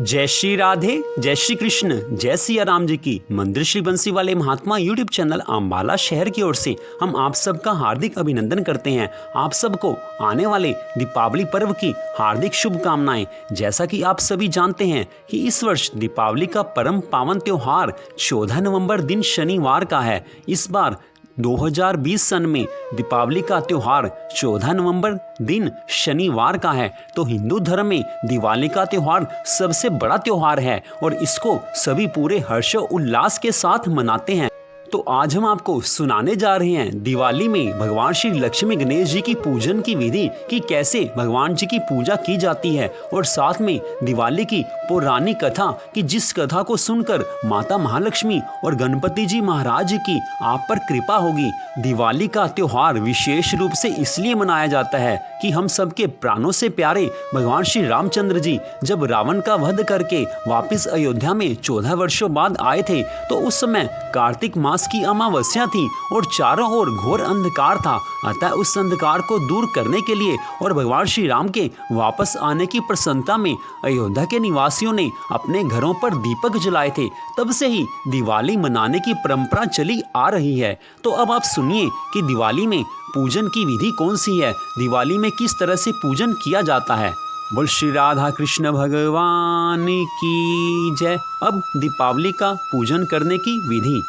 जय श्री राधे, जय श्री कृष्ण, जय सिया राम जी की। मंदिर श्री बंसी वाले महात्मा यूट्यूब चैनल अम्बाला शहर की ओर से हम आप सबका हार्दिक अभिनंदन करते हैं। आप सबको आने वाले दीपावली पर्व की हार्दिक शुभकामनाएं। जैसा कि आप सभी जानते हैं कि इस वर्ष दीपावली का परम पावन त्योहार 14 नवंबर दिन शनिवार का है। इस बार 2020 सन में दीपावली का त्योहार 14 नवंबर दिन शनिवार का है। तो हिंदू धर्म में दिवाली का त्योहार सबसे बड़ा त्योहार है और इसको सभी पूरे हर्षोल्लास के साथ मनाते हैं। तो आज हम आपको सुनाने जा रहे हैं दिवाली में भगवान श्री लक्ष्मी गणेश जी की पूजन की विधि कि कैसे भगवान जी की पूजा की जाती है, और साथ में दिवाली की पौराणिक कथा कि जिस कथा को सुनकर माता महालक्ष्मी और गणपति जी महाराज की आप पर कृपा होगी। दिवाली का त्योहार विशेष रूप से इसलिए मनाया जाता है कि हम सबके प्राणों से प्यारे भगवान श्री रामचंद्र जी जब रावण का वध करके वापस अयोध्या में 14 वर्षों बाद आए थे, तो उस समय कार्तिक मास की अमावस्या थी और चारों ओर घोर अंधकार था। अतः उस अंधकार को दूर करने के लिए और भगवान श्री राम के वापस आने की प्रसन्नता में अयोध्या के निवासियों ने अपने घरों पर दीपक जलाए थे। तब से ही दिवाली मनाने की परंपरा चली आ रही है। तो अब आप सुनिए कि दिवाली में पूजन की विधि कौन सी है, दिवाली में किस तरह से पूजन किया जाता है। बोल श्री राधा कृष्ण भगवान की जय। अब दीपावली का पूजन करने की विधि।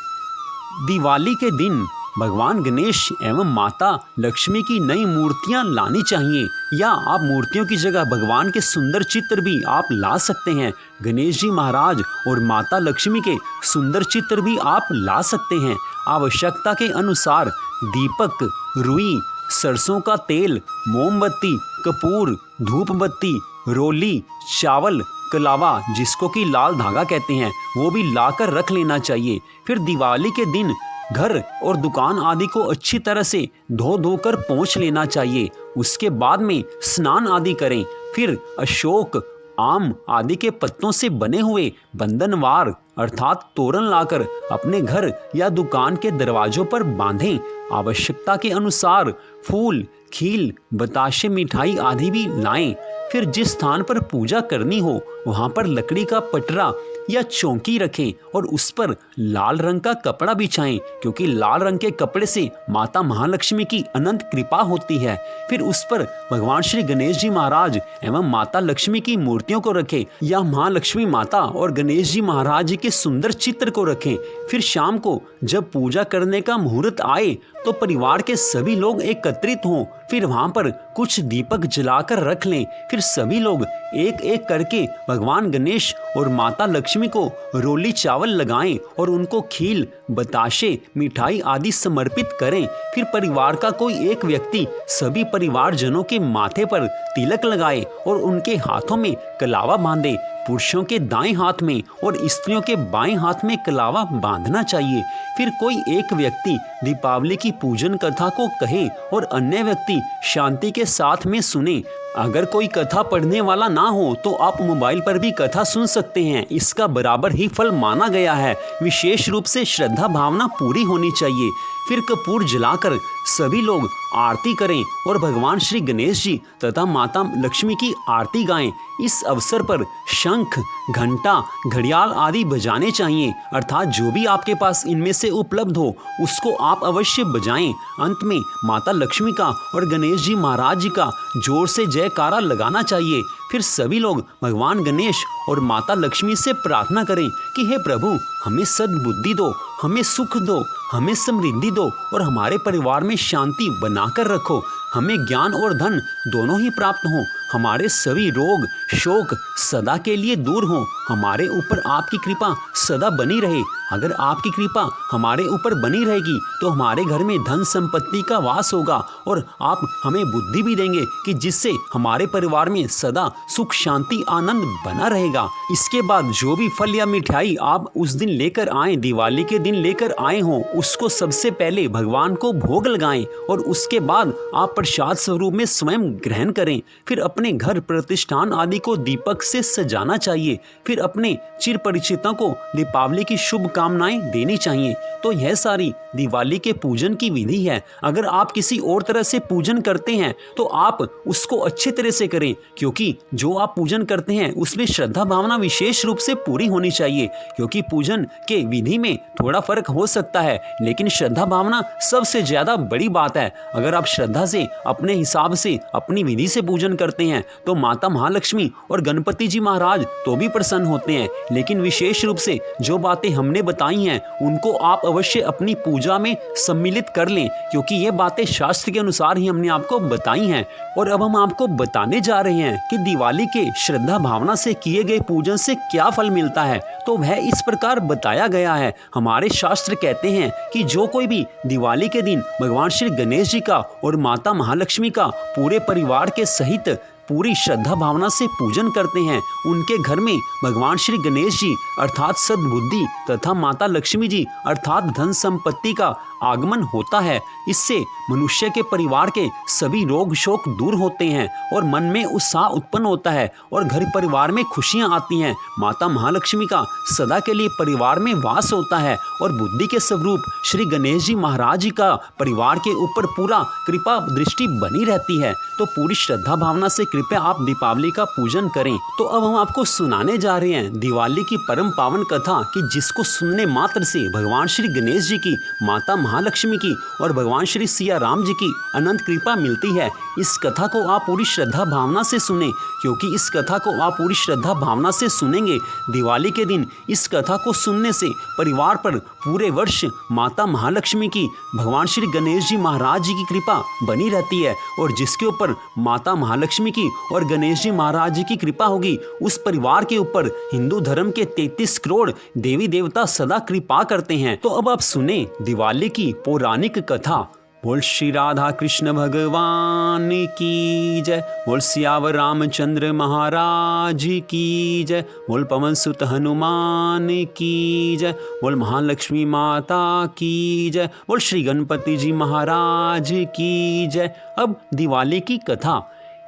दिवाली के दिन भगवान गणेश एवं माता लक्ष्मी की नई मूर्तियां लानी चाहिए, या आप मूर्तियों की जगह भगवान के सुंदर चित्र भी आप ला सकते हैं। गणेश जी महाराज और माता लक्ष्मी के सुंदर चित्र भी आप ला सकते हैं। आवश्यकता के अनुसार दीपक, रुई, सरसों का तेल, मोमबत्ती, कपूर, धूप बत्ती, रोली, चावल, कलावा जिसको कि लाल धागा कहते हैं, वो भी लाकर रख लेना चाहिए। फिर दिवाली के दिन घर और दुकान आदि को अच्छी तरह से धो कर पोंछ लेना चाहिए। उसके बाद में स्नान आदि करें। फिर अशोक, आम आदि के पत्तों से बने हुए बंधनवार अर्थात तोरण लाकर अपने घर या दुकान के दरवाजों पर बांधें। आवश्यकता के अनुसार फूल, खील, बताशे, मिठाई आदि भी लाएं। फिर जिस स्थान पर पूजा करनी हो वहां पर लकड़ी का पटरा या चौकी रखें और उस पर लाल रंग का कपड़ा बिछाएं, क्योंकि लाल रंग के कपड़े से माता महालक्ष्मी की अनंत कृपा होती है। फिर उस पर भगवान श्री गणेश जी महाराज एवं माता लक्ष्मी की मूर्तियों को रखें, या महालक्ष्मी माता और गणेश जी महाराज जी के सुंदर चित्र को रखें। फिर शाम को जब पूजा करने का मुहूर्त आए तो परिवार के सभी लोग एकत्रित हों। फिर वहां पर कुछ दीपक जलाकर रख लें। फिर सभी लोग एक एक करके भगवान गणेश और माता लक्ष्मी को रोली चावल लगाएं और उनको खील, बताशे, मिठाई आदि समर्पित करें। फिर परिवार का कोई एक व्यक्ति सभी परिवारजनों के माथे पर तिलक लगाए और उनके हाथों में कलावा बांधे। पुरुषों के दाएं हाथ में और स्त्रियों के बाएं हाथ में कलावा बांधना चाहिए। फिर कोई एक व्यक्ति दीपावली की पूजन कथा को कहे और अन्य व्यक्ति शांति के साथ में सुने। अगर कोई कथा पढ़ने वाला ना हो तो आप मोबाइल पर भी कथा सुन सकते हैं। इसका बराबर ही फल माना गया है। विशेष रूप से श्रद्धा भावना पूरी होनी चाहिए। फिर कपूर जलाकर सभी लोग आरती करें और भगवान श्री गणेश जी तथा माता लक्ष्मी की आरती गाएं। इस अवसर पर शंख, घंटा, घड़ियाल आदि बजाने चाहिए, अर्थात जो भी आपके पास इनमें से उपलब्ध हो उसको आप अवश्य बजाएं। अंत में माता लक्ष्मी का और गणेश जी महाराज जी का जोर से जयकारा लगाना चाहिए। फिर सभी लोग भगवान गणेश और माता लक्ष्मी से प्रार्थना करें कि हे प्रभु, हमें सद्बुद्धि दो, हमें सुख दो, हमें समृद्धि दो और हमारे परिवार में शांति बनाकर रखो। हमें ज्ञान और धन दोनों ही प्राप्त हों। हमारे सभी रोग, शोक सदा के लिए दूर हों। हमारे ऊपर आपकी कृपा सदा बनी रहे। अगर आपकी कृपा हमारे ऊपर बनी रहेगी तो हमारे घर में धन संपत्ति का वास होगा और आप हमें बुद्धि भी देंगे कि जिससे हमारे परिवार में सदा सुख, शांति, आनंद बना रहेगा। इसके बाद जो भी फल या मिठाई आप उस दिन लेकर आए, दिवाली के दिन लेकर आए हों, उसको सबसे पहले भगवान को भोग लगाएं और उसके बाद आप प्रसाद स्वरूप में स्वयं ग्रहण करें। फिर अपने घर प्रतिष्ठान आदि को दीपक से सजाना चाहिए। फिर अपने चिर परिचितों को दीपावली की शुभकामनाएं देनी चाहिए। तो यह सारी दिवाली के पूजन की विधि है। अगर आप किसी और तरह से पूजन करते हैं तो आप उसको अच्छी तरह से करें, क्योंकि जो आप पूजन करते हैं उसमें श्रद्धा भावना विशेष रूप से पूरी होनी चाहिए। क्योंकि पूजन के विधि में थोड़ा फर्क हो सकता है, लेकिन श्रद्धा भावना सबसे ज्यादा बड़ी बात है। अगर आप श्रद्धा से अपने हिसाब से अपनी विधि से पूजन करते हैं तो माता महालक्ष्मी और गणपति जी महाराज तो भी प्रसन्न होते हैं। लेकिन विशेष रूप से जो बातें हमने बताई हैं उनको आप अवश्य अपनी पूजा में सम्मिलित कर लें, क्योंकि ये बातें शास्त्र के अनुसार ही हमने आपको बताई हैं। और अब हम आपको बताने जा रहे हैं कि दिवाली के श्रद्धा भावना से किए गए पूजन से क्या फल मिलता है। तो वह इस प्रकार बताया गया है। हमारे शास्त्र कहते हैं कि जो कोई भी दिवाली के दिन भगवान श्री गणेश जी का और माता महालक्ष्मी का पूरे परिवार के सहित पूरी श्रद्धा भावना से पूजन करते हैं, उनके घर में भगवान श्री गणेश जी अर्थात सद्बुद्धि तथा माता लक्ष्मी जी अर्थात धन संपत्ति का आगमन होता है। इससे मनुष्य के परिवार के सभी रोग शोक दूर होते हैं और मन में उत्साह उत्पन्न होता है और घर परिवार में खुशियां आती हैं। माता महालक्ष्मी का सदा के लिए परिवार में वास होता है और बुद्धि के स्वरूप श्री गणेश जी महाराज जी का परिवार के ऊपर पूरा कृपा दृष्टि बनी रहती है। तो पूरी श्रद्धा भावना से कृपया आप दीपावली का पूजन करें। तो अब हम आपको सुनाने जा रहे हैं दिवाली की परम पावन कथा कि जिसको सुनने मात्र से भगवान श्री गणेश जी की, माता महालक्ष्मी की और भगवान श्री सिया राम जी की अनंत कृपा मिलती है। इस कथा को आप पूरी श्रद्धा भावना से सुने, क्योंकि इस कथा को आप पूरी श्रद्धा भावना से सुनेंगे। दिवाली के दिन इस कथा को सुनने से परिवार पर पूरे वर्ष माता महालक्ष्मी की, भगवान श्री गणेश जी महाराज जी की कृपा बनी रहती है। और जिसके ऊपर माता महालक्ष्मी की और गणेश जी महाराज जी की कृपा होगी उस परिवार के ऊपर हिंदू धर्म के 33 करोड़ देवी देवता सदा कृपा करते हैं। तो अब आप सुने दिवाली की पौराणिक कथा। बोल श्री राधा कृष्ण भगवान की जय। बोल सियावर रामचंद्र महाराज की जय। बोल पवन सुत हनुमान की जय। बोल महालक्ष्मी माता की जय। बोल श्री गणपति जी महाराज की जय। अब दिवाली की कथा।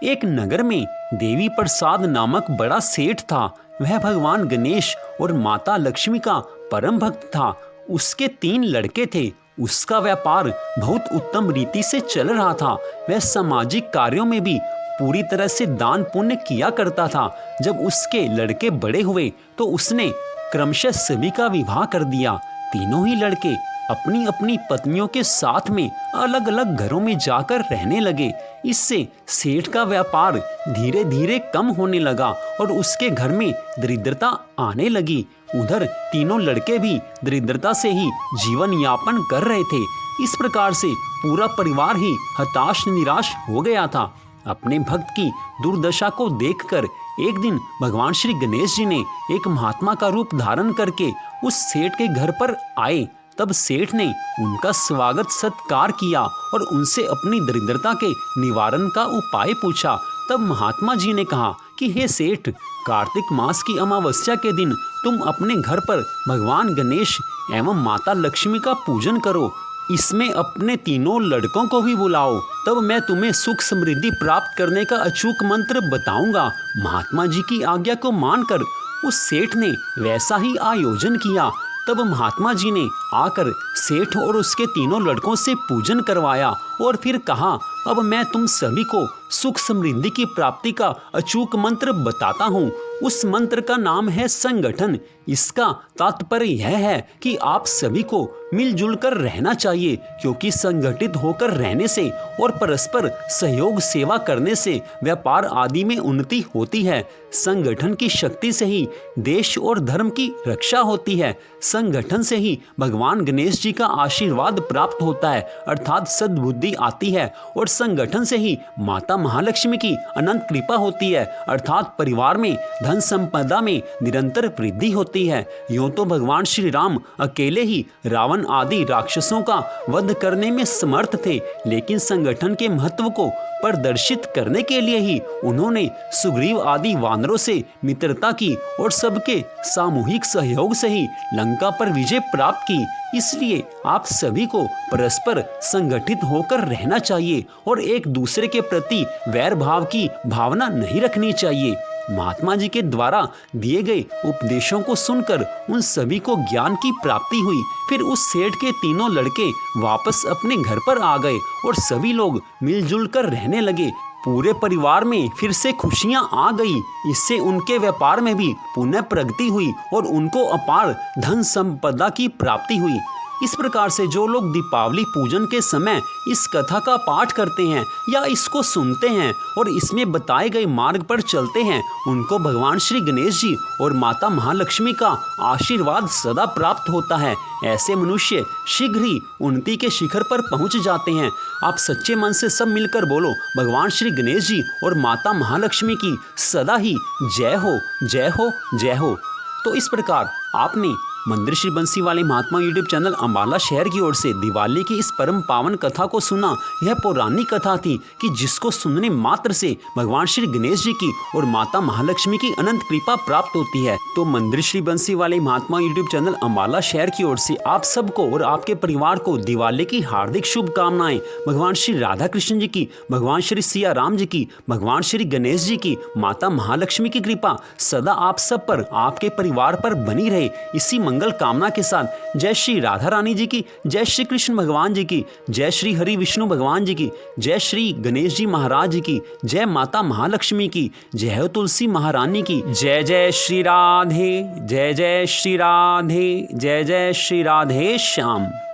एक नगर में देवी प्रसाद नामक बड़ा सेठ था। वह भगवान गणेश और माता लक्ष्मी का परम भक्त था। उसके 3 लड़के थे। उसका व्यापार बहुत उत्तम रीति से चल रहा था। वह सामाजिक कार्यों में भी पूरी तरह से दान पुण्य किया करता था। जब उसके लड़के बड़े हुए तो उसने क्रमशः सभी का विवाह कर दिया। तीनों ही लड़के अपनी अपनी पत्नियों के साथ में अलग अलग घरों में जाकर रहने लगे। इससे सेठ का व्यापार धीरे धीरे कम होने लगा और उसके घर में दरिद्रता आने लगी। उधर तीनों लड़के भी दरिद्रता से ही जीवन यापन कर रहे थे। इस प्रकार से पूरा परिवार ही हताश निराश हो गया था। अपने भक्त की दुर्दशा को देखकर एक दिन भगवान श्री गणेश जी ने एक महात्मा का रूप धारण करके उस सेठ के घर पर आए। तब सेठ ने उनका स्वागत सत्कार किया और उनसे अपनी दरिद्रता के निवारण का उपाय पूछा। तब महात्मा जी ने कहा कि हे सेठ, कार्तिक मास की अमावस्या के दिन तुम अपने घर पर भगवान गणेश एवं माता लक्ष्मी का पूजन करो। इसमें अपने तीनों लड़कों को भी बुलाओ, तब मैं तुम्हें सुख समृद्धि प्राप्त करने का अचूक मंत्र बताऊंगा। महात्मा जी की आज्ञा को मानकर उस सेठ ने वैसा ही आयोजन किया। तब महात्मा जी ने आकर सेठ और उसके तीनों लड़कों से पूजन करवाया और फिर कहा, अब मैं तुम सभी को सुख समृद्धि की प्राप्ति का अचूक मंत्र बताता हूँ। उस मंत्र का नाम है संगठन। इसका तात्पर्य यह है कि आप सभी को मिलजुल कर रहना चाहिए, क्योंकि संगठित होकर रहने से और परस्पर सहयोग सेवा करने से व्यापार आदि में उन्नति होती है। संगठन की शक्ति से ही देश और धर्म की रक्षा होती है। संगठन से ही भगवान गणेश जी का आशीर्वाद प्राप्त होता है, अर्थात सद्बुद्धि आती है। और संगठन से ही माता महालक्ष्मी की अनंत कृपा होती है, अर्थात परिवार में धन संपदा में निरंतर वृद्धि होती है। यूं तो भगवान श्री राम अकेले ही रावण आदि राक्षसों का वध करने में समर्थ थे, लेकिन संगठन के महत्व को प्रदर्शित करने के लिए ही उन्होंने सुग्रीव आदि वानरों से मित्रता की और सबके सामूहिक सहयोग से ही लंका पर विजय प्राप्त की। इसलिए आप सभी को परस्पर संगठित होकर रहना चाहिए और एक दूसरे के प्रति वैर भाव की भावना नहीं रखनी चाहिए। महात्मा जी के द्वारा दिए गए उपदेशों को सुनकर उन सभी को ज्ञान की प्राप्ति हुई। फिर उस सेठ के तीनों लड़के वापस अपने घर पर आ गए और सभी लोग मिलजुल कर रहने लगे। पूरे परिवार में फिर से खुशियां आ गई। इससे उनके व्यापार में भी पुनः प्रगति हुई और उनको अपार धन संपदा की प्राप्ति हुई। इस प्रकार से जो लोग दीपावली पूजन के समय इस कथा का पाठ करते हैं या इसको सुनते हैं और इसमें बताए गए मार्ग पर चलते हैं, उनको भगवान श्री गणेश जी और माता महालक्ष्मी का आशीर्वाद सदा प्राप्त होता है। ऐसे मनुष्य शीघ्र ही उन्नति के शिखर पर पहुंच जाते हैं। आप सच्चे मन से सब मिलकर बोलो, भगवान श्री गणेश जी और माता महालक्ष्मी की सदा ही जय हो, जय हो, जय हो। तो इस प्रकार आपने मंदिर श्री बंसी वाले महात्मा यूट्यूब चैनल अम्बाला शहर की ओर से दिवाली की इस परम पावन कथा को सुना। यह पौराणिक कथा थी कि जिसको सुनने मात्र से भगवान श्री गणेश जी की और माता महालक्ष्मी की अनंत कृपा प्राप्त होती है। तो मंदिर श्री बंसी वाले महात्मा यूट्यूब चैनल अम्बाला शहर की ओर से आप सबको और आपके परिवार को दिवाली की हार्दिक शुभकामनाएं। भगवान श्री राधा कृष्ण जी की, भगवान श्री सिया राम जी की, भगवान श्री गणेश जी की, माता महालक्ष्मी की कृपा सदा आप सब पर, आपके परिवार पर बनी रहे। इसी मंगल कामना के साथ जय श्री राधा रानी जी की, जय श्री कृष्ण भगवान जी की, जय श्री हरि विष्णु भगवान जी की, जय श्री गणेश जी महाराज जी की, जय माता महालक्ष्मी की, जय हो तुलसी महारानी की। जय जय श्री राधे, जय जय श्री राधे, जय जय श्री राधे श्याम।